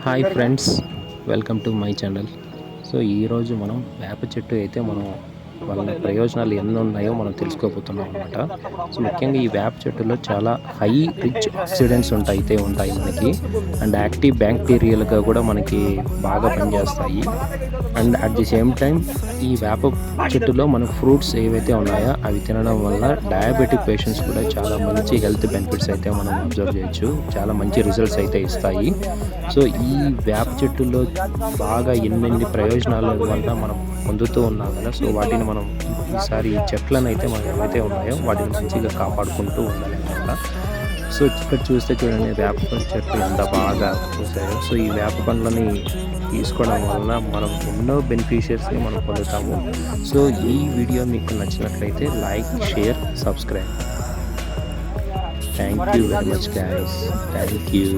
Hi friends, welcome to my channel. So ఈరోజు మనం వేప చెట్టు అయితే మనం వాళ్ళ ప్రయోజనాలు ఎన్ని ఉన్నాయో మనం తెలుసుకోబోతున్నాం అనమాట. సో ముఖ్యంగా ఈ వేప చెట్టులో చాలా హై రిచ్ ఆక్సిడెంట్స్ ఉంటాయి మనకి. అండ్ యాక్టివ్ బ్యాక్టీరియాలుగా కూడా మనకి బాగా పనిచేస్తాయి. And at the same time ఈ వేప చెట్టులో మన ఫ్రూట్స్ ఏవైతే ఉన్నాయో అవి తినడం వల్ల డయాబెటిక్ పేషెంట్స్ కూడా చాలా మంచి హెల్త్ బెనిఫిట్స్ అయితే మనం అబ్జర్వ్ చేయొచ్చు. చాలా మంచి రిజల్ట్స్ అయితే ఇస్తాయి. సో ఈ వేప చెట్టులో బాగా ఎన్నెన్ని ప్రయోజనాల వల్ల మనం పొందుతూ ఉన్నాం కదా. సో వాటిని మనం ఈసారి ఈ చెట్లను అయితే మనం ఏవైతే ఉన్నాయో వాటిని మంచిగా కాపాడుకుంటూ ఉండాలి అనమాట. సో ఇక్కడ చూస్తే చూడండి, వేప చెట్లు ఎంత బాగా పూసాయో. సో ఈ వేప పండ్లని తీసుకోవడం వలన మనం ఎన్నో బెనిఫిషియర్స్ని మనం పొందుతాము. సో ఈ వీడియో మీకు నచ్చినట్లయితే like, share, subscribe. Thank you very much guys. Thank you.